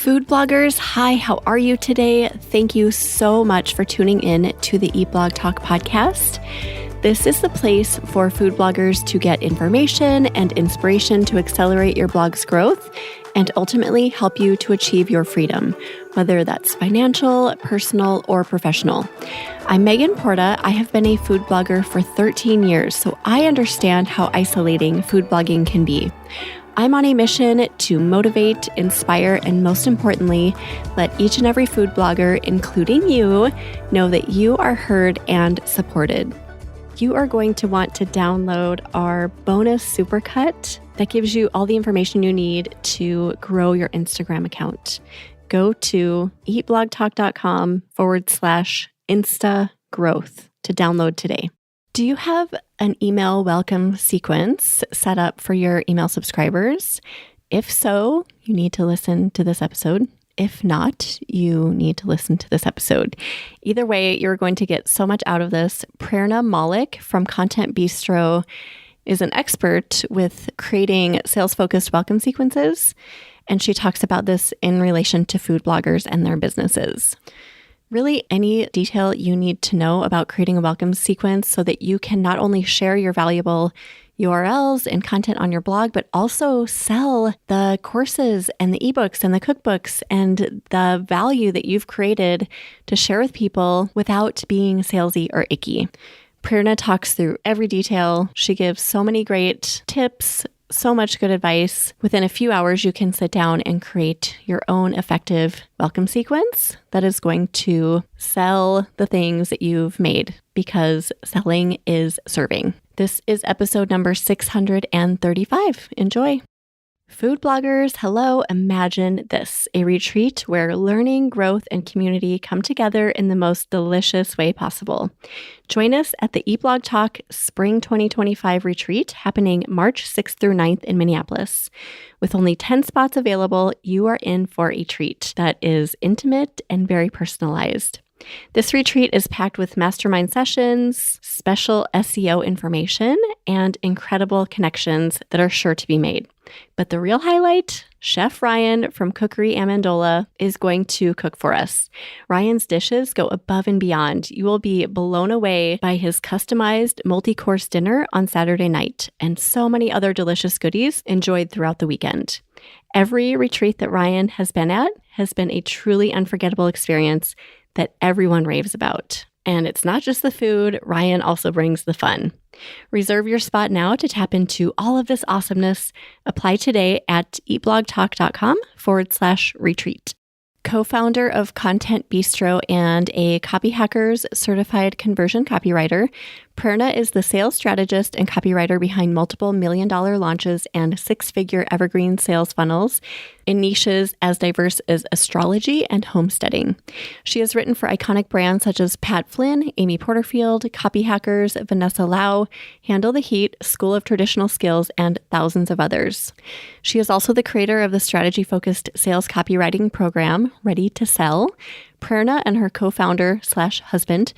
Food bloggers, hi, how are you today? Thank you so much for tuning in to the Eat Blog Talk podcast. This is the place for food bloggers to get information and inspiration to accelerate your blog's growth and ultimately help you to achieve your freedom, whether that's financial, personal, or professional. I'm Megan Porta. I have been a food blogger for 13 years, so I understand how isolating food blogging can be. I'm on a mission to motivate, inspire, and most importantly, let each and every food blogger, including you, know that you are heard and supported. You are going to want to download our bonus supercut that gives you all the information you need to grow your Instagram account. Go to eatblogtalk.com/Insta-growth to download today. Do you have an email welcome sequence set up for your email subscribers? If so, you need to listen to this episode. If not, you need to listen to this episode. Either way, you're going to get so much out of this. Prerna Malik from Content Bistro is an expert with creating sales-focused welcome sequences, and she talks about this in relation to food bloggers and their businesses. Really, any detail you need to know about creating a welcome sequence so that you can not only share your valuable URLs and content on your blog, but also sell the courses and the ebooks and the cookbooks and the value that you've created to share with people without being salesy or icky. Prerna talks through every detail. She gives so many great tips, so much good advice. Within a few hours, you can sit down and create your own effective welcome sequence that is going to sell the things that you've made, because selling is serving. This is episode number 635. Enjoy. Food bloggers, hello. Imagine this, a retreat where learning, growth, and community come together in the most delicious way possible. Join us at the Eat Blog Talk Spring 2025 retreat happening March 6th through 9th in Minneapolis. With only 10 spots available, you are in for a treat that is intimate and very personalized. This retreat is packed with mastermind sessions, special SEO information, and incredible connections that are sure to be made. But the real highlight, Chef Ryan from Cookery Amendola is going to cook for us. Ryan's dishes go above and beyond. You will be blown away by his customized multi-course dinner on Saturday night and so many other delicious goodies enjoyed throughout the weekend. Every retreat that Ryan has been at has been a truly unforgettable experience that everyone raves about. And it's not just the food, Ryan also brings the fun. Reserve your spot now to tap into all of this awesomeness. Apply today at eatblogtalk.com/retreat. Co-founder of Content Bistro and a Copyhackers-certified conversion copywriter, Prerna is the sales strategist and copywriter behind multiple million-dollar launches and six-figure evergreen sales funnels in niches as diverse as astrology and homesteading. She has written for iconic brands such as Pat Flynn, Amy Porterfield, Copyhackers, Vanessa Lau, Handle the Heat, School of Traditional Skills, and thousands of others. She is also the creator of the strategy-focused sales copywriting program, Ready to Sell. Prerna and her co-founder/husband,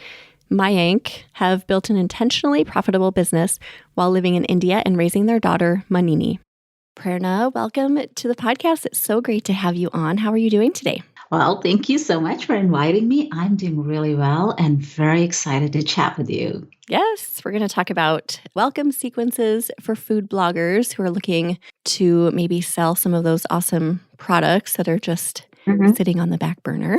Mayank, have built an intentionally profitable business while living in India and raising their daughter, Manini. Prerna, welcome to the podcast. It's so great to have you on. How are you doing today? Well, thank you so much for inviting me. I'm doing really well and very excited to chat with you. Yes, we're going to talk about welcome sequences for food bloggers who are looking to maybe sell some of those awesome products that are just sitting on the back burner.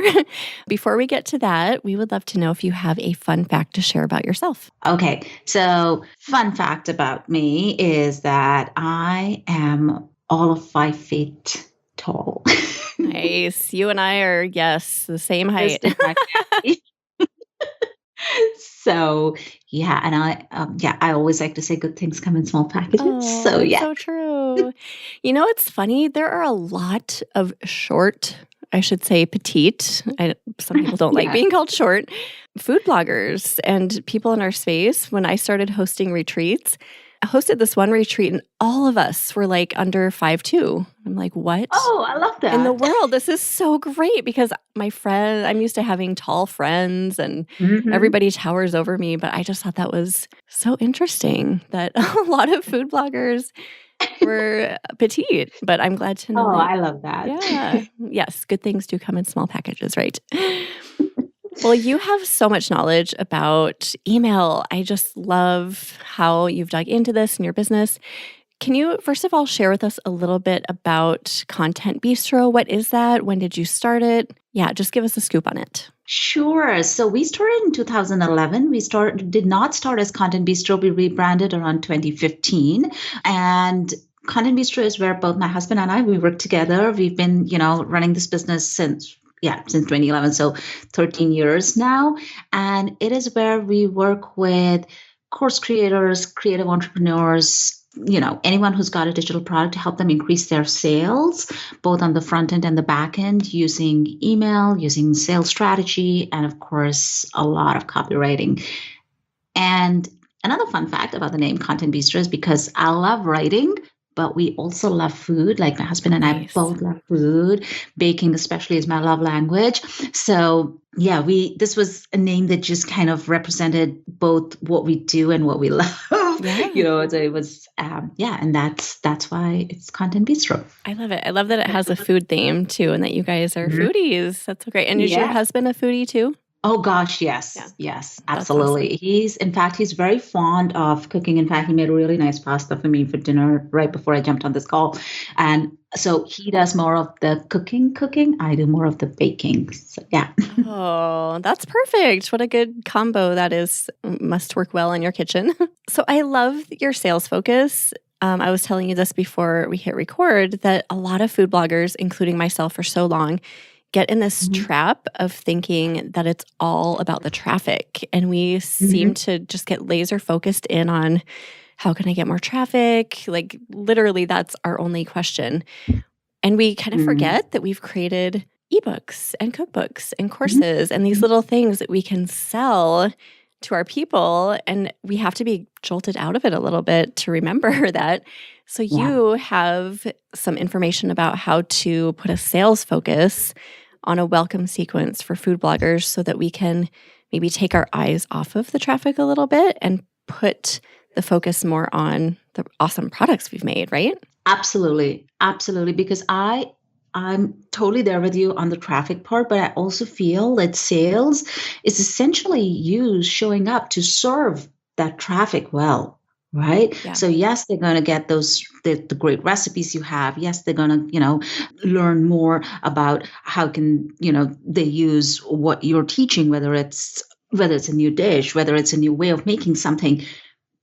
Before we get to that, we would love to know if you have a fun fact to share about yourself. Okay, so fun fact about me is that I am all of 5 feet tall. Nice. You and I are, yes, the same height. So yeah, and I always like to say good things come in small packages. Oh, so yeah, so true. You know, it's funny. There are a lot of short, I should say petite. Some people don't like being called short. Food bloggers and people in our space. When I started hosting retreats, I hosted this one retreat and all of us were like under 5'2". I'm like, what? Oh, I love that. In the world, this is so great because I'm used to having tall friends and everybody towers over me. But I just thought that was so interesting that a lot of food bloggers We're petite, but I'm glad to know Oh, that. I love that. Yeah. Yes. Good things do come in small packages, right? Well, you have so much knowledge about email. I just love how you've dug into this in your business. Can you, first of all, share with us a little bit about Content Bistro? What is that? When did you start it? Yeah, just give us a scoop on it. Sure. So we started in 2011. Did not start as Content Bistro. We rebranded around 2015. And Content Bistro is where both my husband and I, we work together. We've been, running this business since 2011. So 13 years now. And it is where we work with course creators, creative entrepreneurs, anyone who's got a digital product to help them increase their sales, both on the front end and the back end, using email, using sales strategy, and of course, a lot of copywriting. And another fun fact about the name Content Bistro is because I love writing, but we also love food. Like my husband and I both love food. Baking especially is my love language. So yeah, this was a name that just kind of represented both what we do and what we love. Yeah. So it was, and that's why it's Content Bistro. I love it. I love that it has a food theme too, and that you guys are foodies. That's so great. And is your husband a foodie too? Oh gosh, yes. Yeah. Yes, absolutely. Awesome. He's very fond of cooking. In fact, he made a really nice pasta for me for dinner right before I jumped on this call. And so he does more of the cooking. I do more of the baking. So, yeah. Oh, that's perfect. What a good combo that is. Must work well in your kitchen. So I love your sales focus. I was telling you this before we hit record that a lot of food bloggers, including myself for so long, get in this trap of thinking that it's all about the traffic. And we seem to just get laser focused in on how can I get more traffic? Like literally that's our only question. And we kind of forget that we've created ebooks and cookbooks and courses and these little things that we can sell to our people. And we have to be jolted out of it a little bit to remember that. So you have some information about how to put a sales focus on a welcome sequence for food bloggers so that we can maybe take our eyes off of the traffic a little bit and put the focus more on the awesome products we've made, right? Absolutely. Absolutely. Because I'm totally there with you on the traffic part, but I also feel that sales is essentially you showing up to serve that traffic well. Right. Yeah. So yes, they're going to get the great recipes you have. Yes, they're going to, learn more about how can, they use what you're teaching, whether it's a new dish, whether it's a new way of making something.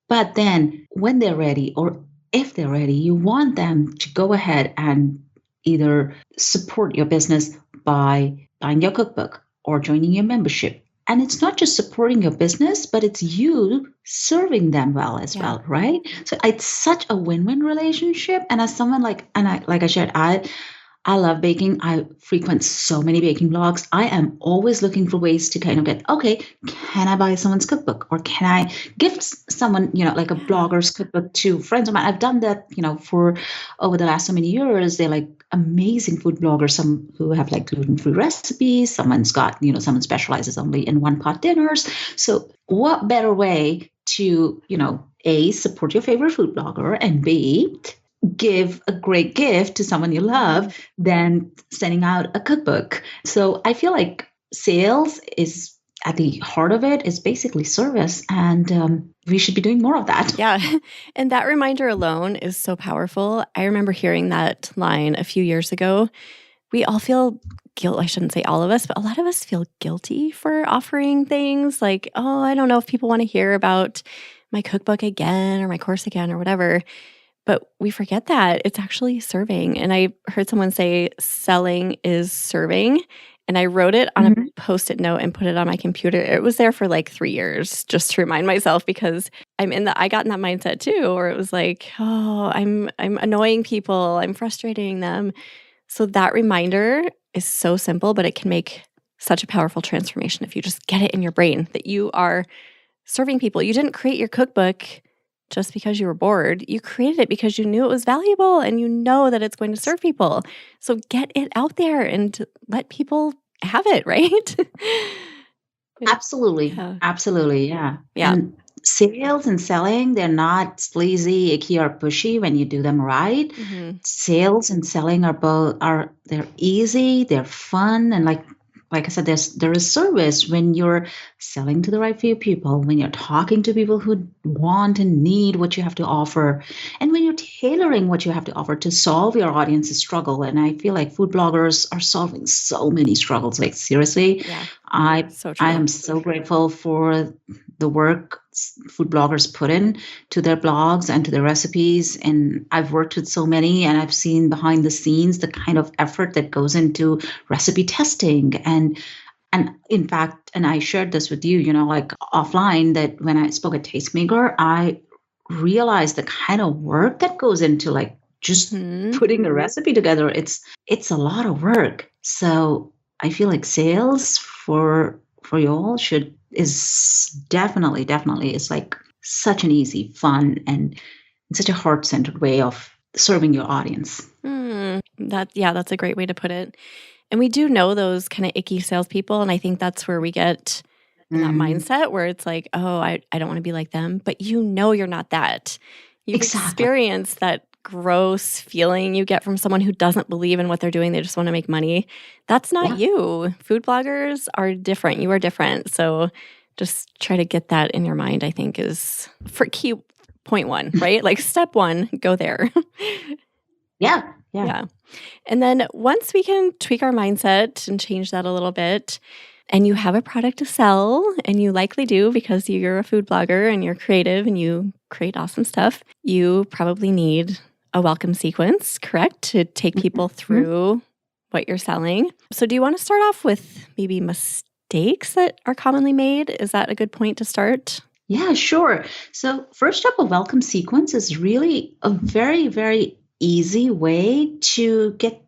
But then when they're ready, or if they're ready, you want them to go ahead and either support your business by buying your cookbook or joining your membership. And it's not just supporting your business, but it's you serving them well as well, right? So it's such a win-win relationship. And as someone like I shared, I love baking. I frequent so many baking blogs. I am always looking for ways to kind of get, okay, can I buy someone's cookbook? Or can I gift someone, like a blogger's cookbook to friends of mine? I've done that, for over the last so many years. They're like amazing food bloggers, some who have like gluten-free recipes. Someone's got, someone specializes only in one-pot dinners. So what better way to, A, support your favorite food blogger, and B, give a great gift to someone you love than sending out a cookbook. So I feel like sales is at the heart of it is basically service, and we should be doing more of that. Yeah. And that reminder alone is so powerful. I remember hearing that line a few years ago. We all feel guilt. I shouldn't say all of us, but a lot of us feel guilty for offering things like, oh, I don't know if people want to hear about my cookbook again or my course again or whatever. But we forget that it's actually serving. And I heard someone say selling is serving. And I wrote it on a Post-it note and put it on my computer. It was there for like 3 years just to remind myself, because I got in that mindset too, where it was like, oh, I'm annoying people. I'm frustrating them. So that reminder is so simple, but it can make such a powerful transformation if you just get it in your brain that you are serving people. You didn't create your cookbook just because you were bored. You created it because you knew it was valuable and you know that it's going to serve people. So get it out there and let people have it, right? Absolutely. Yeah. Absolutely. Yeah. Yeah. And sales and selling, they're not sleazy, icky, or pushy when you do them right. Sales and selling they're easy, they're fun, and like I said, there is service when you're selling to the right few people, when you're talking to people who want and need what you have to offer, and when you're tailoring what you have to offer to solve your audience's struggle. And I feel like food bloggers are solving so many struggles. Like seriously, Yeah, I so true. I am so grateful for the work food bloggers put in to their blogs and to their recipes. And I've worked with so many, and I've seen behind the scenes the kind of effort that goes into recipe testing. And in fact, and I shared this with you, like offline, that when I spoke at Tastemaker, I realized the kind of work that goes into like just putting a recipe together. It's a lot of work. So I feel like sales for you all is definitely is like such an easy, fun, and such a heart-centered way of serving your audience. That's a great way to put it. And we do know those kind of icky salespeople, and I think that's where we get in that mindset where it's like, oh, I don't want to be like them, but you're not that. You've experienced that gross feeling you get from someone who doesn't believe in what they're doing. They just want to make money. That's not you. Food bloggers are different. You are different. So just try to get that in your mind, I think, is for key point one, right? Like step one, go there. Yeah. And then once we can tweak our mindset and change that a little bit, and you have a product to sell, and you likely do because you're a food blogger and you're creative and you create awesome stuff, you probably need a welcome sequence, correct? To take people through what you're selling. So do you want to start off with maybe mistakes that are commonly made? Is that a good point to start? Yeah, sure. So first up, a welcome sequence is really a very, very easy way to get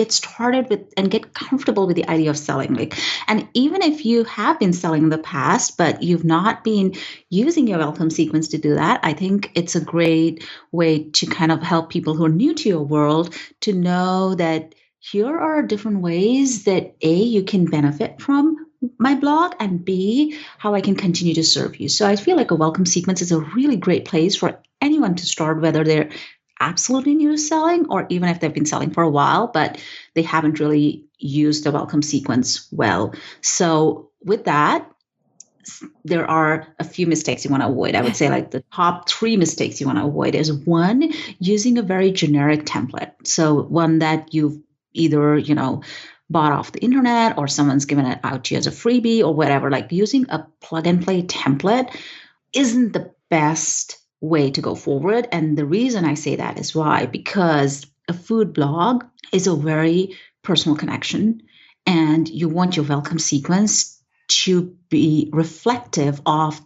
started with and get comfortable with the idea of selling. And even if you have been selling in the past, but you've not been using your welcome sequence to do that, I think it's a great way to kind of help people who are new to your world to know that here are different ways that A, you can benefit from my blog, and B, how I can continue to serve you. So I feel like a welcome sequence is a really great place for anyone to start, whether they're absolutely new to selling or even if they've been selling for a while, but they haven't really used the welcome sequence well. So with that, there are a few mistakes you want to avoid. I would say like the top 3 mistakes you want to avoid is 1, using a very generic template. So one that you've either, bought off the internet or someone's given it out to you as a freebie or whatever. Like using a plug and play template isn't the best way to go forward. And the reason I say that is why, because a food blog is a very personal connection, and you want your welcome sequence to be reflective of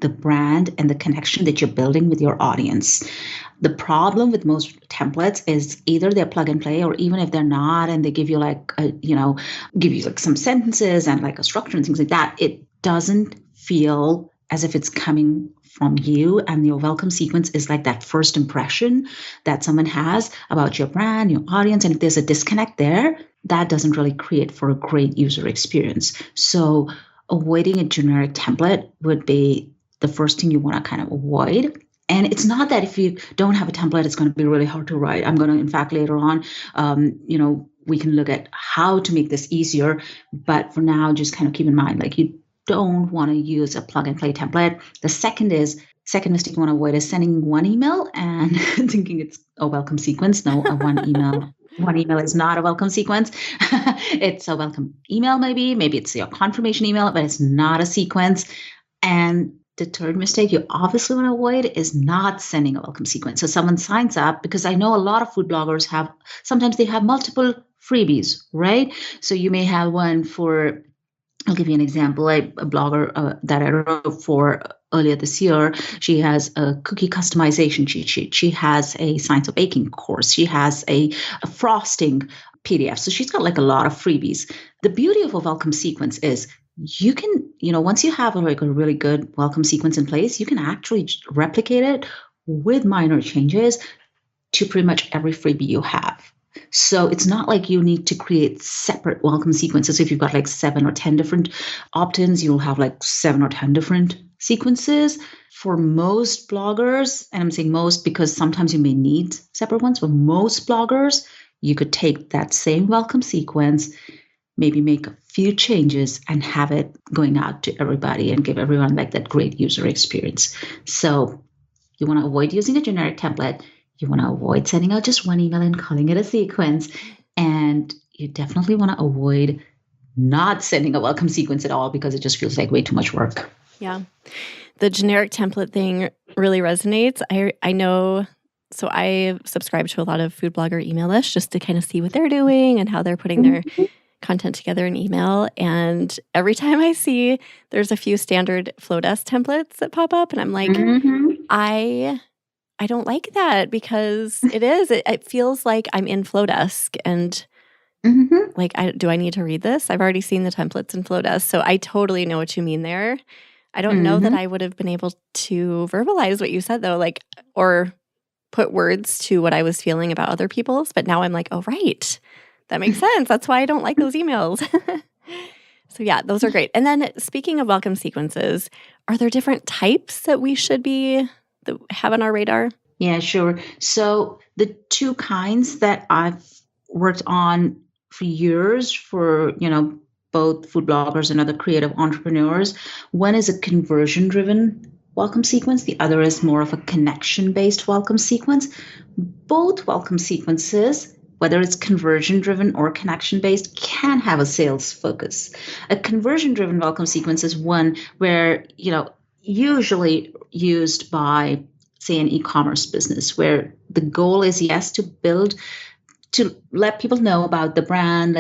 the brand and the connection that you're building with your audience. The problem with most templates is either they're plug and play, or even if they're not, and they give you give you like some sentences and like a structure and things like that, it doesn't feel as if it's coming from you. And your welcome sequence is like that first impression that someone has about your brand, your audience. And if there's a disconnect there, that doesn't really create for a great user experience. So avoiding a generic template would be the first thing you want to kind of avoid. And it's not that if you don't have a template, it's going to be really hard to write. I'm going to, in fact, later on, we can look at how to make this easier. But for now, just kind of keep in mind, like you don't want to use a plug and play template. The second mistake you want to avoid is sending one email and thinking it's a welcome sequence. No, one email is not a welcome sequence. It's a welcome email, maybe it's your confirmation email, but it's not a sequence. And the third mistake you obviously want to avoid is not sending a welcome sequence. So someone signs up, because I know a lot of food bloggers sometimes they have multiple freebies, right? So you may have one for, I'll give you an example. A blogger that I wrote for earlier this year, she has a cookie customization cheat sheet. She has a science of baking course. She has a frosting PDF. So she's got like a lot of freebies. The beauty of a welcome sequence is you can, once you have a really good welcome sequence in place, you can actually replicate it with minor changes to pretty much every freebie you have. So it's not like you need to create separate welcome sequences. If you've got like 7 or 10 different opt-ins, you'll have like 7 or 10 different sequences for most bloggers, and I'm saying most because sometimes you may need separate ones, for most bloggers, you could take that same welcome sequence, maybe make a few changes and have it going out to everybody and give everyone like that great user experience. So you want to avoid using a generic template. You want to avoid sending out just one email and calling it a sequence. And you definitely want to avoid not sending a welcome sequence at all because it just feels like way too much work. Yeah. The generic template thing really resonates. I know, so I subscribe to a lot of food blogger email lists just to kind of see what they're doing and how they're putting their content together in email. And every time I see there's a few standard Flowdesk templates that pop up, and I'm like, I don't like that because it feels like I'm in Flowdesk and like, do I need to read this? I've already seen the templates in Flowdesk. So I totally know what you mean there. I don't know that I would have been able to verbalize what you said though, like, or put words to what I was feeling about other people's. But now I'm like, oh, right. That makes sense. That's why I don't like those emails. So yeah, those are great. And then speaking of welcome sequences, are there different types that we should have on our radar? Yeah, sure. So the two kinds that I've worked on for years for, both food bloggers and other creative entrepreneurs, one is a conversion-driven welcome sequence. The other is more of a connection-based welcome sequence. Both welcome sequences, whether it's conversion-driven or connection-based, can have a sales focus. A conversion-driven welcome sequence is one where, usually used by, say, an e-commerce business, where the goal is, yes, to let people know about the brand,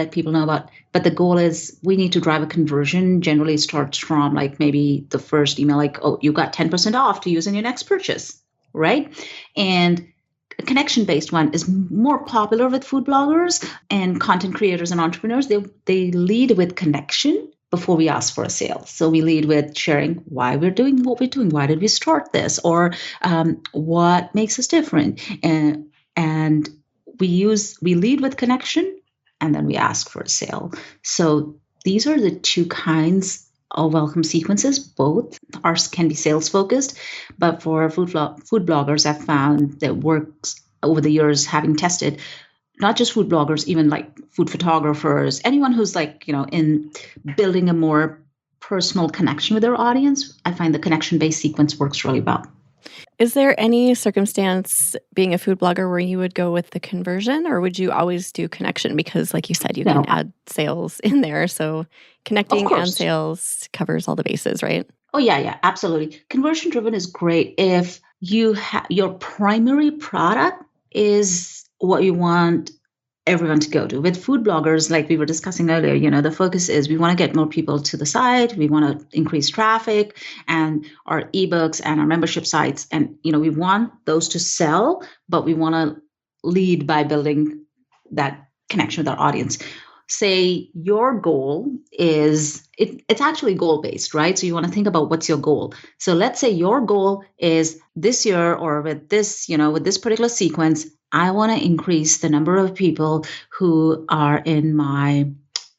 but the goal is we need to drive a conversion. Generally starts from like maybe the first email, like, oh, you got 10% off to use in your next purchase, right? And a connection-based one is more popular with food bloggers and content creators and entrepreneurs. They lead with connection before we ask for a sale. So we lead with sharing why we're doing what we're doing. Why did we start this? Or what makes us different? And we lead with connection and then we ask for a sale. So these are the two kinds of welcome sequences. Both can be sales focused, but for food bloggers, I've found that works over the years, having tested not just food bloggers, even like food photographers, anyone who's like, in building a more personal connection with their audience. I find the connection-based sequence works really well. Is there any circumstance being a food blogger where you would go with the conversion, or would you always do connection? Because like you said, you can add sales in there. So connecting and sales covers all the bases, right? Oh, yeah, absolutely. Conversion driven is great if your primary product is what you want everyone to go to. With food bloggers, like we were discussing earlier, the focus is we want to get more people to the site, we want to increase traffic and our ebooks and our membership sites. And, we want those to sell, but we want to lead by building that connection with our audience. Say your goal is, it's actually goal-based, right? So you want to think about what's your goal. So let's say your goal is this year, or with this, with this particular sequence, I want to increase the number of people who are in my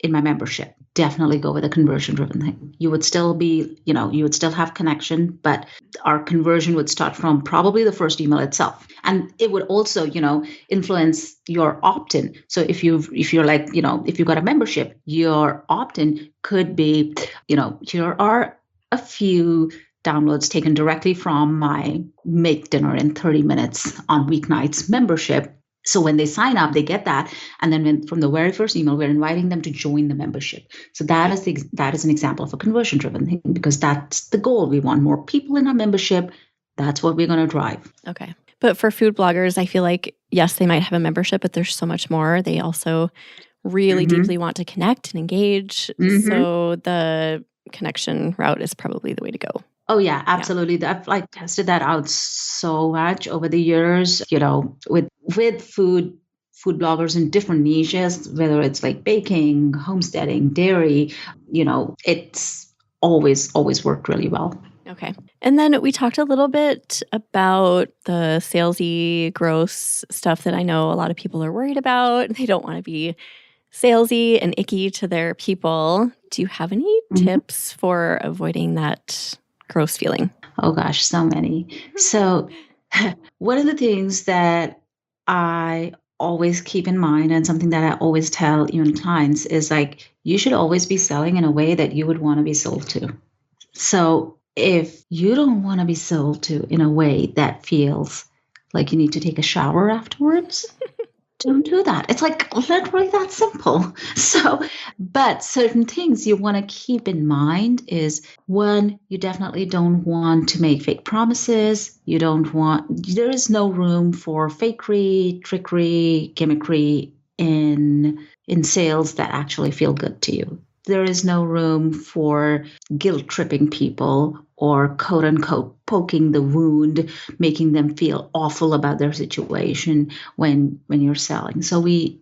membership. Definitely go with a conversion-driven thing. You would still be, you would still have connection, but our conversion would start from probably the first email itself. And it would also, influence your opt-in. So if you're like, if you've got a membership, your opt-in could be, here are a few downloads taken directly from my Make Dinner in 30 Minutes on Weeknights membership. So when they sign up, they get that. And then from the very first email, we're inviting them to join the membership. So that is an example of a conversion-driven thing, because that's the goal. We want more people in our membership. That's what we're going to drive. Okay. But for food bloggers, I feel like, yes, they might have a membership, but there's so much more. They also really deeply want to connect and engage. So the connection route is probably the way to go. Oh, yeah, absolutely. Yeah. I've tested that out so much over the years, with food bloggers in different niches, whether it's like baking, homesteading, dairy, it's always worked really well. Okay. And then we talked a little bit about the salesy, gross stuff that I know a lot of people are worried about. They don't want to be salesy and icky to their people. Do you have any tips for avoiding that gross feeling? Oh gosh, so many. So one of the things that I always keep in mind and something that I always tell even clients is like, you should always be selling in a way that you would want to be sold to. So if you don't want to be sold to in a way that feels like you need to take a shower afterwards, don't do that. It's like literally that simple. So, but certain things you want to keep in mind is one, you definitely don't want to make fake promises. There is no room for fakery, trickery, gimmickry in sales that actually feel good to you. There is no room for guilt tripping people or quote unquote poking the wound, making them feel awful about their situation when you're selling. So we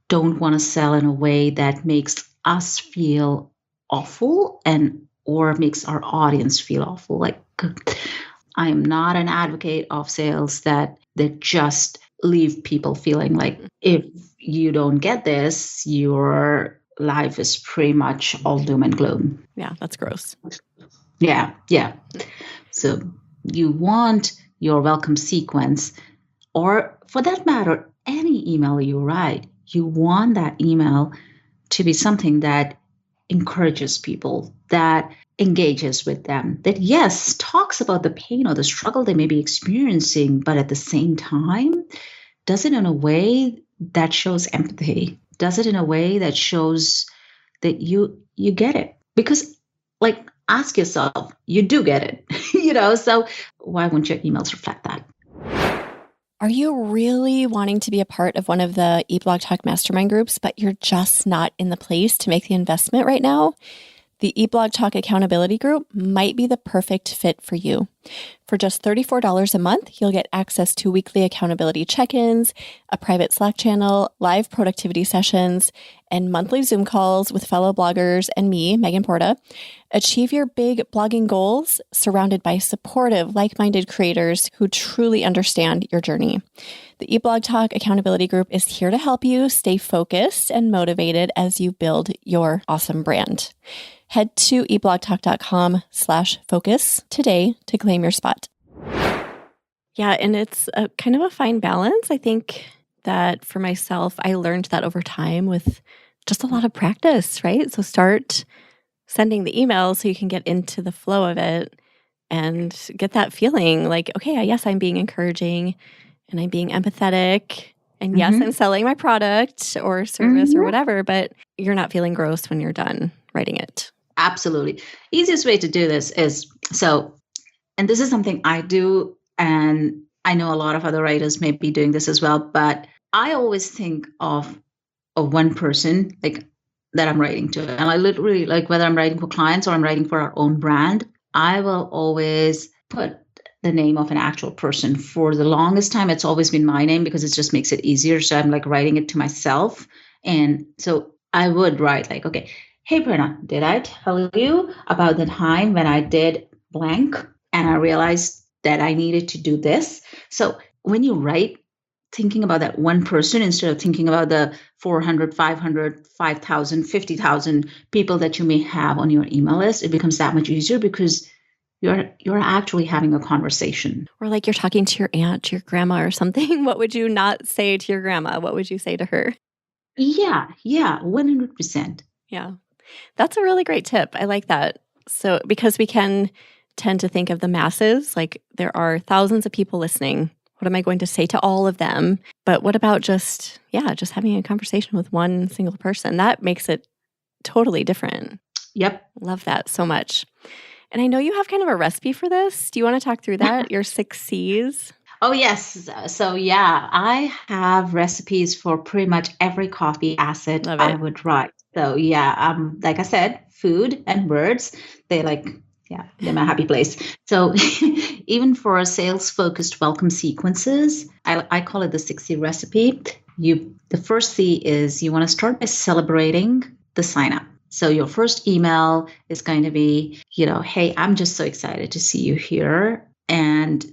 don't want to sell in a way that makes us feel awful and or makes our audience feel awful. Like I am not an advocate of sales that just leave people feeling like if you don't get this, your life is pretty much all doom and gloom. Yeah, that's gross. Yeah, yeah. So you want your welcome sequence, or for that matter, any email you write, you want that email to be something that encourages people, that engages with them, that yes, talks about the pain or the struggle they may be experiencing, but at the same time, does it in a way that shows empathy, does it in a way that shows that you get it. Because like ask yourself, you do get it, so why won't your emails reflect that? Are you really wanting to be a part of one of the eBlog Talk mastermind groups, but you're just not in the place to make the investment right now? The eBlog Talk Accountability Group might be the perfect fit for you. For just $34 a month, you'll get access to weekly accountability check-ins, a private Slack channel, live productivity sessions, and monthly Zoom calls with fellow bloggers and me, Megan Porta. Achieve your big blogging goals surrounded by supportive, like-minded creators who truly understand your journey. The eBlog Talk Accountability Group is here to help you stay focused and motivated as you build your awesome brand. Head to eblogtalk.com/focus today to claim your spot. Yeah, and it's a kind of a fine balance. I think that for myself, I learned that over time with just a lot of practice, right? So start sending the email so you can get into the flow of it and get that feeling like, okay, yes, I'm being encouraging and I'm being empathetic. And yes, I'm selling my product or service or whatever, but you're not feeling gross when you're done writing it. Absolutely. Easiest way to do this is and this is something I do, and I know a lot of other writers may be doing this as well, but I always think of one person like that I'm writing to. And I literally, like whether I'm writing for clients or I'm writing for our own brand, I will always put the name of an actual person. For the longest time, it's always been my name because it just makes it easier. So I'm like writing it to myself. And so I would write like, okay, hey, Prerna, did I tell you about the time when I did blank and I realized that I needed to do this? So when you write, thinking about that one person instead of thinking about the 400, 500, 5,000, 50,000 people that you may have on your email list, it becomes that much easier because you're actually having a conversation. Or like you're talking to your aunt, your grandma or something. What would you not say to your grandma? What would you say to her? Yeah, 100%. Yeah. That's a really great tip. I like that. So because we can tend to think of the masses, like there are thousands of people listening. What am I going to say to all of them? But what about just having a conversation with one single person? That makes it totally different. Yep. Love that so much. And I know you have kind of a recipe for this. Do you want to talk through that? Your 6 C's? Oh, yes. So, I have recipes for pretty much every copy asset I would write. So, like I said, food and words, they're my happy place. So even for sales-focused welcome sequences, I call it the 6C recipe. The first C is you want to start by celebrating the sign-up. So your first email is going to be, hey, I'm just so excited to see you here. And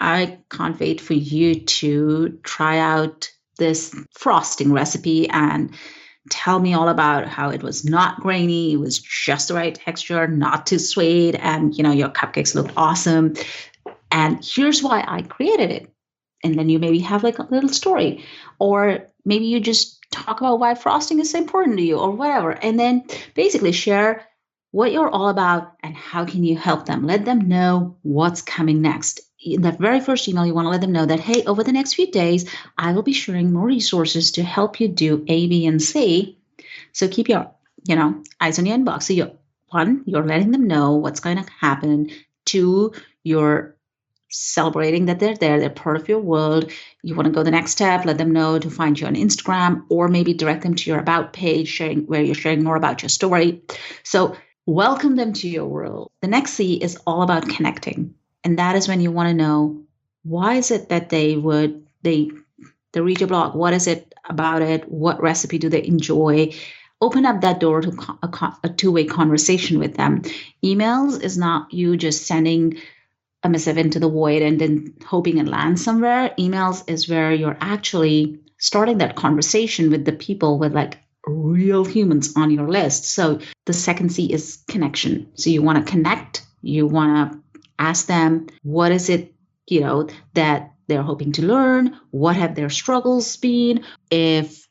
I can't wait for you to try out this frosting recipe and tell me all about how it was not grainy, it was just the right texture, not too sweet, and your cupcakes looked awesome. And here's why I created it. And then you maybe have like a little story, or maybe you just talk about why frosting is so important to you or whatever. And then basically share what you're all about and how can you help them. Let them know what's coming next. In that very first email, you want to let them know that, hey, over the next few days, I will be sharing more resources to help you do A, B, and C. So keep your, eyes on your inbox. So you're letting them know what's going to happen. Two, you're celebrating that they're part of your world. You want to go the next step, let them know to find you on Instagram, or maybe direct them to your about page where you're sharing more about your story. So welcome them to your world. The next C is all about connecting. And that is when you want to know, why is it that they read your blog? What is it about it? What recipe do they enjoy? Open up that door to a two-way conversation with them. Emails is not you just sending a missive into the void and then hoping it lands somewhere. Emails is where you're actually starting that conversation with the people, with like real humans on your list. So the second C is connection. So you want to connect. You want to ask them, what is it, that they're hoping to learn? What have their struggles been? If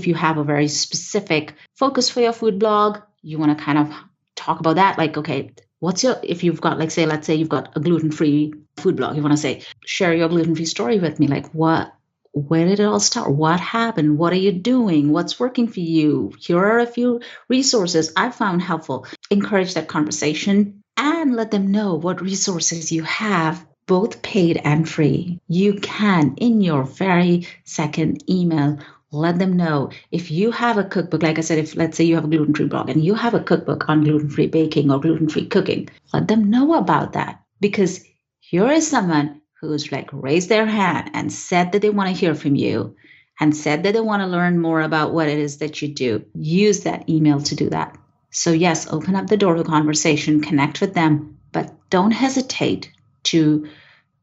you have a very specific focus for your food blog, you want to kind of talk about that. Like, okay, if you've got, like, let's say you've got a gluten-free food blog, you want to say, share your gluten-free story with me. Like, where did it all start? What happened? What are you doing? What's working for you? Here are a few resources I found helpful. Encourage that conversation and let them know what resources you have, both paid and free. You can, in your very second email, let them know. If you have a cookbook, like I said, if let's say you have a gluten-free blog and you have a cookbook on gluten-free baking or gluten-free cooking, let them know about that. Because here is someone who's like raised their hand and said that they want to hear from you and said that they want to learn more about what it is that you do. Use that email to do that. So yes, open up the door to conversation, connect with them, but don't hesitate to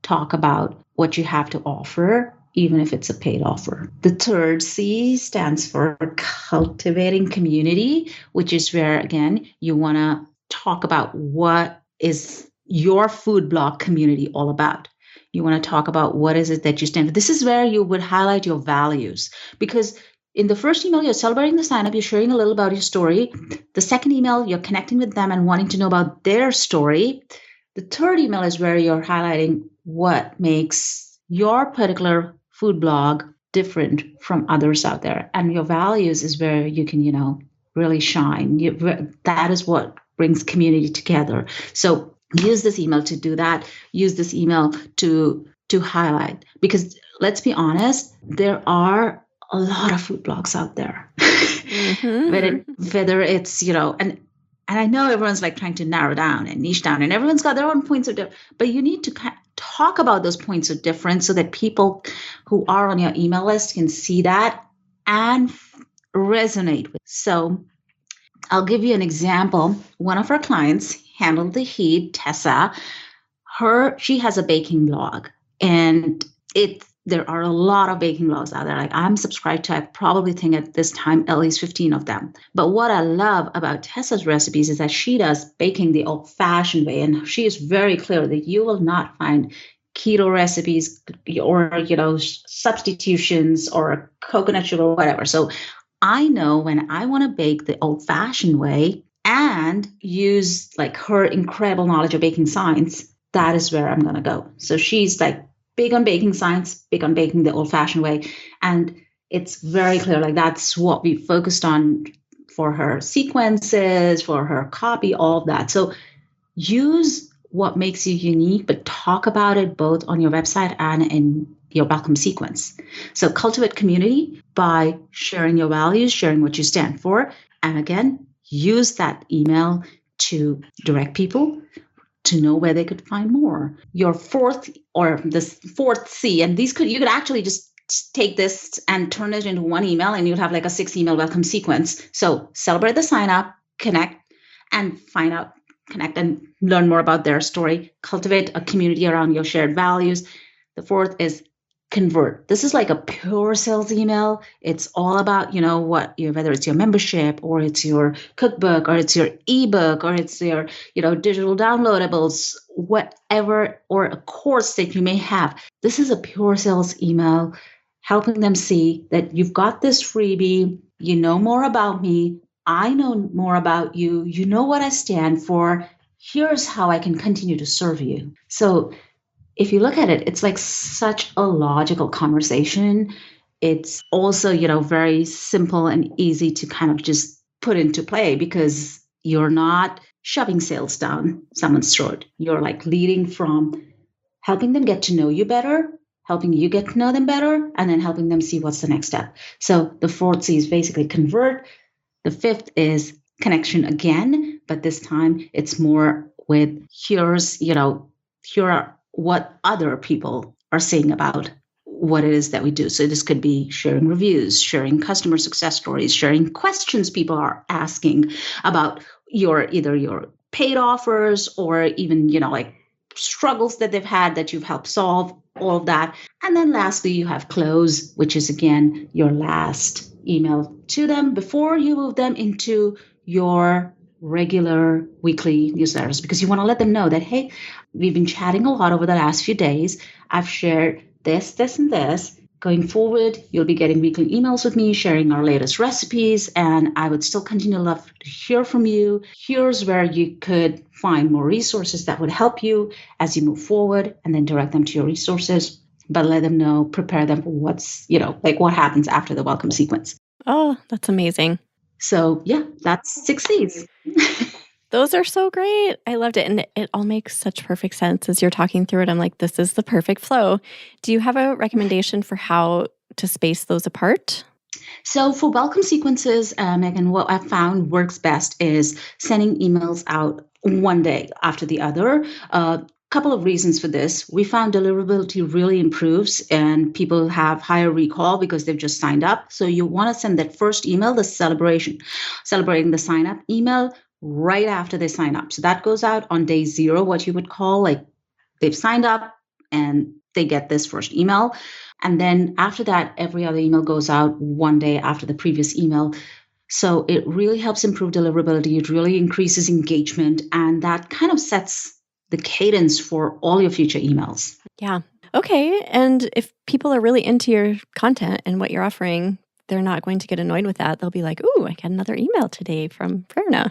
talk about what you have to offer, even if it's a paid offer. The third C stands for cultivating community, which is where, again, you want to talk about what is your food blog community all about. You want to talk about what is it that you stand for. This is where you would highlight your values, because in the first email, you're celebrating the sign up, you're sharing a little about your story. The second email, you're connecting with them and wanting to know about their story. The third email is where you're highlighting what makes your particular food blog different from others out there. And your values is where you can, really shine. That is what brings community together. So use this email to do that. Use this email to highlight, because let's be honest, there are a lot of food blogs out there. Mm-hmm. Whether it's, and I know everyone's like trying to narrow down and niche down, and everyone's got their own points of difference, but you need to talk about those points of difference so that people who are on your email list can see that and resonate with. So I'll give you an example. One of our clients, Handle the Heat, Tessa, she has a baking blog, and there are a lot of baking blogs out there. Like, I'm subscribed to, I probably think at this time, at least 15 of them. But what I love about Tessa's recipes is that she does baking the old-fashioned way. And she is very clear that you will not find keto recipes or, substitutions or coconut sugar or whatever. So I know when I want to bake the old-fashioned way and use like her incredible knowledge of baking science, that is where I'm going to go. So she's like, big on baking science, big on baking the old-fashioned way. And it's very clear, like that's what we focused on for her sequences, for her copy, all of that. So use what makes you unique, but talk about it both on your website and in your welcome sequence. So cultivate community by sharing your values, sharing what you stand for. And again, use that email to direct people to know where they could find more. Your fourth C, and you could actually just take this and turn it into one email, and you'd have like a 6-email welcome sequence. So celebrate the sign up, connect, and connect and learn more about their story. Cultivate a community around your shared values. The fourth is convert. This is like a pure sales email. It's all about, whether it's your membership or it's your cookbook or it's your ebook or it's your, digital downloadables, whatever, or a course that you may have. This is a pure sales email, helping them see that you've got this freebie, you know more about me, I know more about you, you know what I stand for. Here's how I can continue to serve you. So if you look at it, it's like such a logical conversation. It's also, very simple and easy to kind of just put into play because you're not shoving sales down someone's throat. You're like leading from helping them get to know you better, helping you get to know them better, and then helping them see what's the next step. So the fourth C is basically convert. The fifth is connection again, but this time it's more with here are what other people are saying about what it is that we do. So this could be sharing reviews, sharing customer success stories, sharing questions people are asking about either your paid offers or even, like struggles that they've had that you've helped solve, all of that. And then lastly, you have close, which is again your last email to them before you move them into your regular weekly newsletters, because you want to let them know that, hey, we've been chatting a lot over the last few days. I've shared this, and this. Going forward, you'll be getting weekly emails with me, sharing our latest recipes, and I would still continue to love to hear from you. Here's where you could find more resources that would help you as you move forward, and then direct them to your resources. But let them know, prepare them for what's, what happens after the welcome sequence. Oh, that's amazing. So yeah, that's 6 Cs. Those are so great. I loved it. And it all makes such perfect sense as you're talking through it. I'm like, this is the perfect flow. Do you have a recommendation for how to space those apart? So for welcome sequences, Megan, what I've found works best is sending emails out one day after the other. Couple of reasons for this. We found deliverability really improves and people have higher recall because they've just signed up. So you want to send that first email, the celebrating the sign up email right after they sign up. So that goes out on day 0, what you would call like they've signed up and they get this first email. And then after that, every other email goes out one day after the previous email. So it really helps improve deliverability. It really increases engagement, and that kind of sets the cadence for all your future emails. Yeah. Okay. And if people are really into your content and what you're offering, they're not going to get annoyed with that. They'll be like, ooh, I got another email today from Prerna.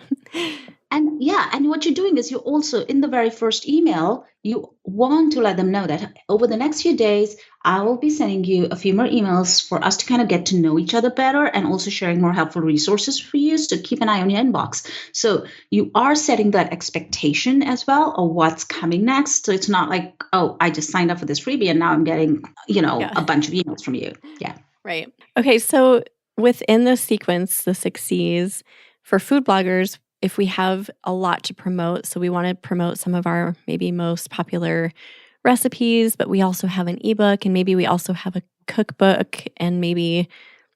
And what you're doing is you also, in the very first email, you want to let them know that over the next few days, I will be sending you a few more emails for us to kind of get to know each other better and also sharing more helpful resources for you. So keep an eye on your inbox. So you are setting that expectation as well of what's coming next. So it's not like, oh, I just signed up for this freebie and now I'm getting, a bunch of emails from you. Yeah. Right. Okay. So within the sequence, the 6 Cs, for food bloggers, if we have a lot to promote, so we want to promote some of our maybe most popular recipes, but we also have an ebook and maybe we also have a cookbook and maybe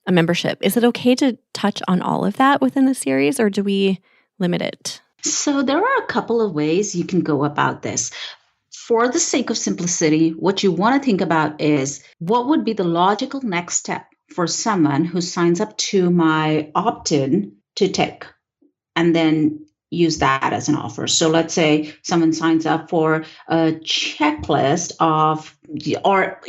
a membership. Is it okay to touch on all of that within the series, or do we limit it? So there are a couple of ways you can go about this. For the sake of simplicity, what you want to think about is what would be the logical next step for someone who signs up to my opt-in to take, and then use that as an offer. So let's say someone signs up for a checklist of, or,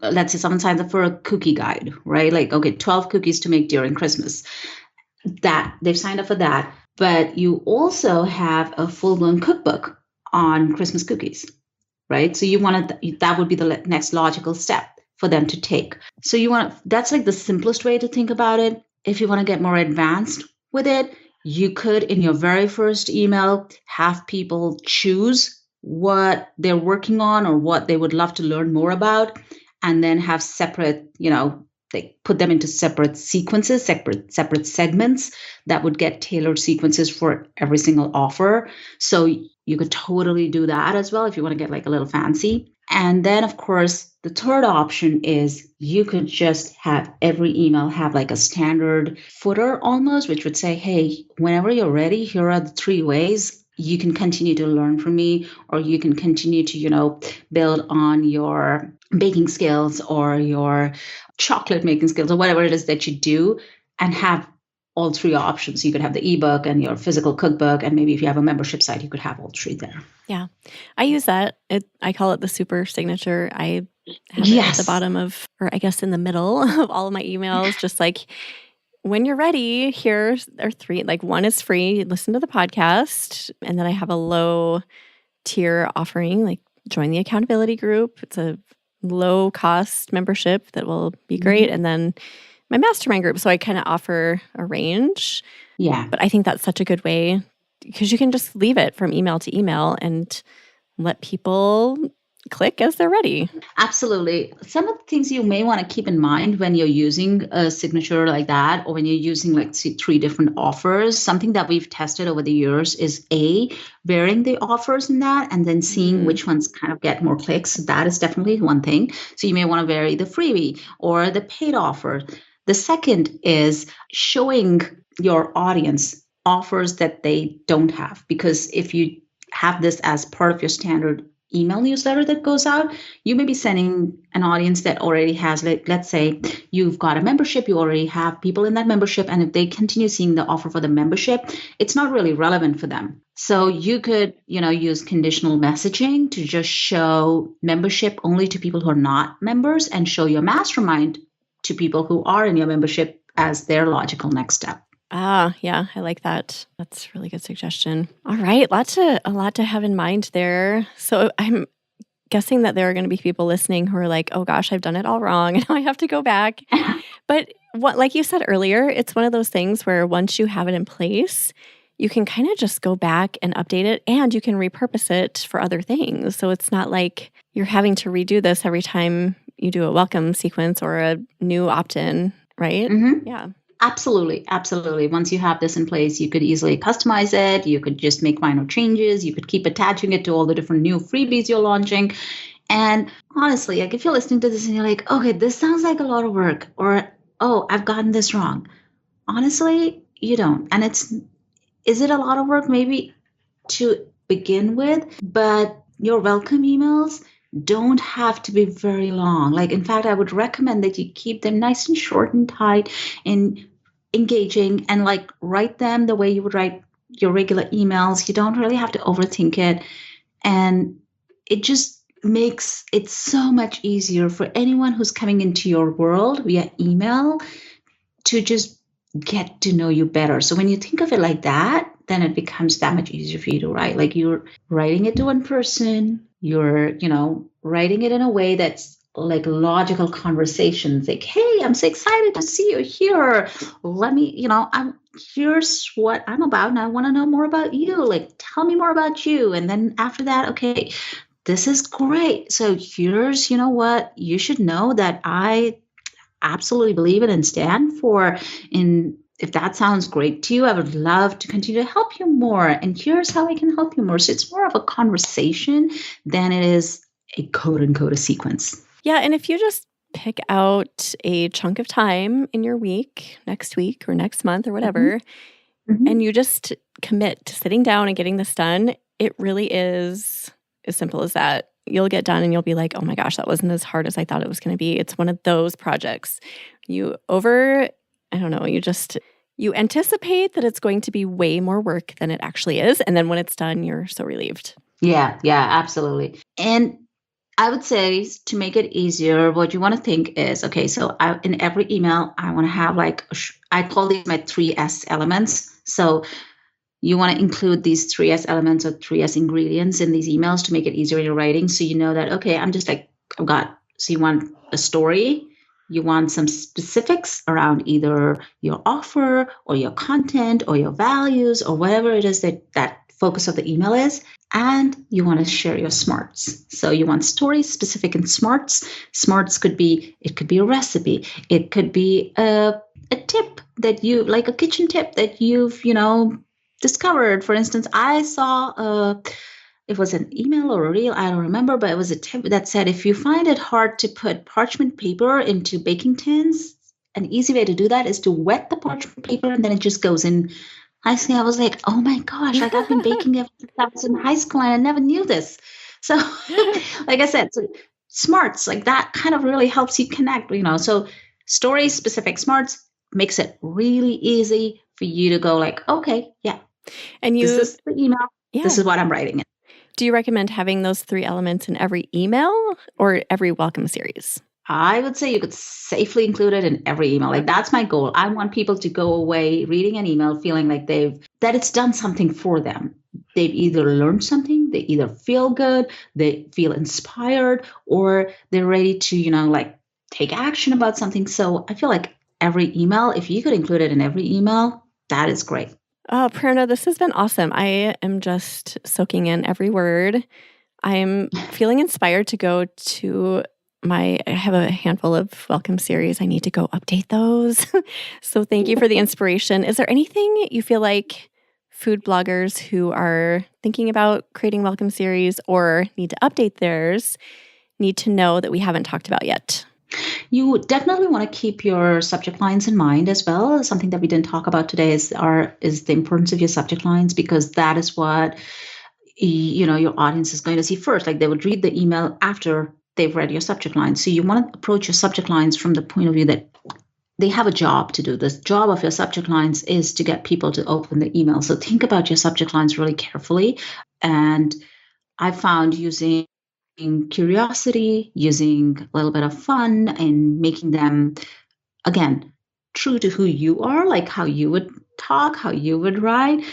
let's say someone signs up for a cookie guide, right? Like, okay, 12 cookies to make during Christmas. That they've signed up for that. But you also have a full-blown cookbook on Christmas cookies, right? So that would be the next logical step for them to take. So that's like the simplest way to think about it. If you want to get more advanced with it, you could, in your very first email, have people choose what they're working on or what they would love to learn more about, and then have separate, they put them into separate sequences, separate segments that would get tailored sequences for every single offer. So you could totally do that as well if you want to get like a little fancy. And then, of course, the third option is you could just have every email have like a standard footer almost, which would say, hey, whenever you're ready, here are the 3 ways you can continue to learn from me, or you can continue to, build on your baking skills or your chocolate making skills or whatever it is that you do, and have all three options. You could have the ebook and your physical cookbook, and maybe if you have a membership site, you could have all three there. Yeah. I use that. I call it the super signature. I have it at the Yes. bottom of, or I guess in the middle of all of my emails, just like, when you're ready, here are three. Like, one is free, listen to the podcast. And then I have a low tier offering, like join the accountability group. It's a low cost membership that will be great. And then my mastermind group. So I kind of offer a range. Yeah. But I think that's such a good way, because you can just leave it from email to email and let people click as they're ready. Absolutely. Some of the things you may want to keep in mind when you're using a signature like that, or when you're using like three different offers, something that we've tested over the years is varying the offers in that, and then seeing which ones kind of get more clicks. So that is definitely one thing. So you may want to vary the freebie or the paid offer. The second is showing your audience offers that they don't have, because if you have this as part of your standard email newsletter that goes out, you may be sending an audience that already has, like, let's say you've got a membership, you already have people in that membership, and if they continue seeing the offer for the membership, it's not really relevant for them. So you could, use conditional messaging to just show membership only to people who are not members, and show your mastermind to people who are in your membership as their logical next step. Yeah, I like that. That's a really good suggestion. All right, a lot to have in mind there. So I'm guessing that there are going to be people listening who are like, oh gosh, I've done it all wrong and I have to go back. But like you said earlier, it's one of those things where once you have it in place, you can kind of just go back and update it, and you can repurpose it for other things. So it's not like you're having to redo this every time you do a welcome sequence or a new opt-in, right? Mm-hmm. Yeah. Absolutely. Absolutely. Once you have this in place, you could easily customize it. You could just make minor changes. You could keep attaching it to all the different new freebies you're launching. And honestly, like, if you're listening to this and you're like, okay, this sounds like a lot of work, or, oh, I've gotten this wrong. Honestly, you don't. And is it a lot of work? Maybe to begin with, but your welcome emails don't have to be very long. Like, in fact, I would recommend that you keep them nice and short and tight and engaging, and like write them the way you would write your regular emails. You don't really have to overthink it. And it just makes it so much easier for anyone who's coming into your world via email to just get to know you better. So when you think of it like that, then it becomes that much easier for you to write. Like, you're writing it to one person, you're, writing it in a way that's like logical conversations. Like, hey, I'm so excited to see you here. Let me, here's what I'm about, and I want to know more about you. Like, tell me more about you. And then after that, okay, this is great. So here's, what you should know that I absolutely believe in and stand for. And if that sounds great to you, I would love to continue to help you more. And here's how I can help you more. So it's more of a conversation than it is a quote unquote a sequence. Yeah. And if you just pick out a chunk of time in your week, next week or next month or whatever, and you just commit to sitting down and getting this done, it really is as simple as that. You'll get done and you'll be like, oh my gosh, that wasn't as hard as I thought it was going to be. It's one of those projects. You anticipate that it's going to be way more work than it actually is. And then when it's done, you're so relieved. Yeah, absolutely. And I would say, to make it easier, what you want to think is, okay, so in every email, I want to have I call these my 3S elements. So you want to include these 3S elements or 3S ingredients in these emails to make it easier in your writing. So you know that, okay, so you want a story, you want some specifics around either your offer or your content or your values or whatever it is that focus of the email is. And you want to share your smarts. So you want stories specific and smarts. Smarts could be a recipe. It could be a tip that you, like a kitchen tip that you've, discovered. For instance, I saw it was an email or a reel, I don't remember, but it was a tip that said, if you find it hard to put parchment paper into baking tins, an easy way to do that is to wet the parchment paper and then it just goes in. I was like, oh my gosh, like, I've been baking ever since I was in high school and I never knew this. So like I said, smarts, like that kind of really helps you connect, So story specific smarts makes it really easy for you to go like, okay, yeah. And this is the email. Yeah. This is what I'm writing in. Do you recommend having those 3 elements in every email or every welcome series? I would say you could safely include it in every email. Like that's my goal. I want people to go away reading an email feeling like that it's done something for them. They've either learned something, they either feel good, they feel inspired, or they're ready to, like take action about something. So I feel like every email, if you could include it in every email, that is great. Oh, Prerna, this has been awesome. I am just soaking in every word. I'm feeling inspired to go to I have a handful of welcome series. I need to go update those. So thank you for the inspiration. Is there anything you feel like food bloggers who are thinking about creating welcome series or need to update theirs need to know that we haven't talked about yet? You definitely want to keep your subject lines in mind as well. Something that we didn't talk about today is the importance of your subject lines, because that is what your audience is going to see first. Like they would read the email after they've read your subject lines. So you want to approach your subject lines from the point of view that they have a job to do. The job of your subject lines is to get people to open the email. So think about your subject lines really carefully. And I found using curiosity, using a little bit of fun, and making them, again, true to who you are, like how you would talk, how you would write,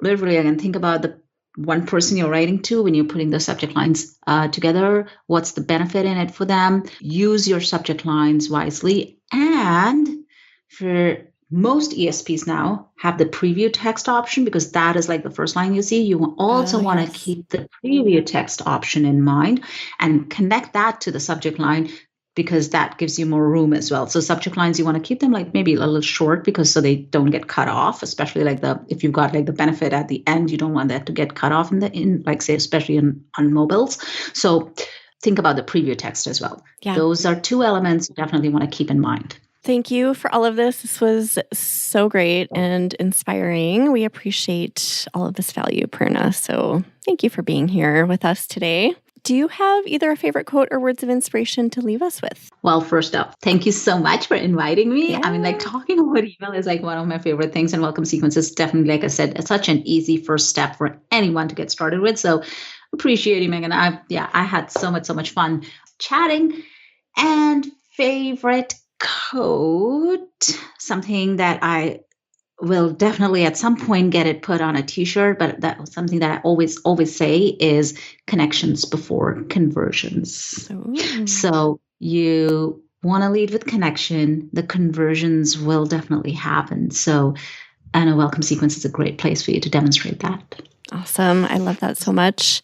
literally, again, think about the one person you're writing to when you're putting the subject lines together. What's the benefit in it for them? Use your subject lines wisely. And for most ESPs now have the preview text option, because that is like the first line you see. You also want to keep the preview text option in mind and connect that to the subject line, because that gives you more room as well. So subject lines, you want to keep them like maybe a little short, because so they don't get cut off, especially like if you've got like the benefit at the end, you don't want that to get cut off in like say, especially on mobiles. So think about the preview text as well. Yeah. Those are 2 elements you definitely want to keep in mind. Thank you for all of this. This was so great and inspiring. We appreciate all of this value, Prerna. So thank you for being here with us today. Do you have either a favorite quote or words of inspiration to leave us with? Well, first up, thank you so much for inviting me. Yeah. I mean, like talking about email is like one of my favorite things, and welcome sequence is definitely, like I said, it's such an easy first step for anyone to get started with. So appreciate you, Megan. I had so much fun chatting. And favorite quote, something that I will definitely at some point get it put on a t-shirt, but that was something that I always say is connections before conversions. Ooh. So you want to lead with connection, the conversions will definitely happen. So, and a welcome sequence is a great place for you to demonstrate that. Awesome. I love that so much.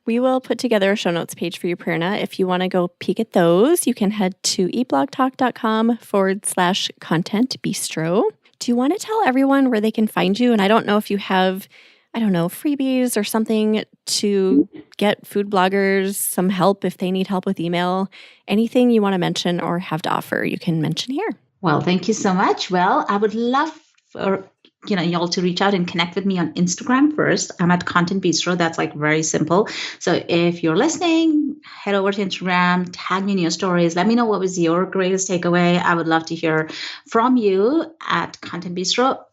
We will put together a show notes page for you, Prerna. If you want to go peek at those, you can head to eblogtalk.com/content bistro. Do you want to tell everyone where they can find you? And I don't know if you have, freebies or something to get food bloggers some help if they need help with email. Anything you want to mention or have to offer, you can mention here. Well, thank you so much. Well, I would love for y'all to reach out and connect with me on Instagram first. I'm at Content Bistro. That's like very simple. So if you're listening, head over to Instagram, tag me in your stories. Let me know what was your greatest takeaway. I would love to hear from you at Content Bistro.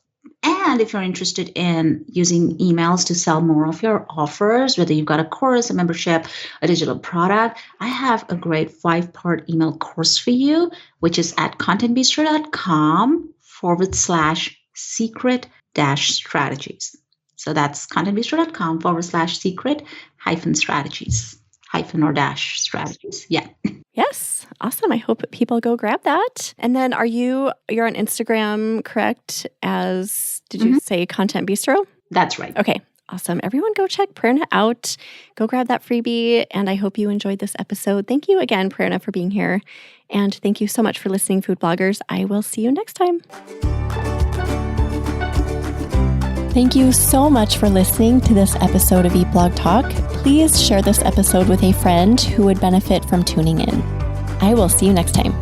And if you're interested in using emails to sell more of your offers, whether you've got a course, a membership, a digital product, I have a great 5-part email course for you, which is at contentbistro.com/secret-strategies. So that's contentbistro.com/secret-strategies, -strategies. Yeah. Yes. Awesome. I hope people go grab that. And then you're on Instagram, correct? Did you say Content Bistro? That's right. Okay. Awesome. Everyone go check Prerna out. Go grab that freebie. And I hope you enjoyed this episode. Thank you again, Prerna, for being here. And thank you so much for listening, food bloggers. I will see you next time. Thank you so much for listening to this episode of Eat Blog Talk. Please share this episode with a friend who would benefit from tuning in. I will see you next time.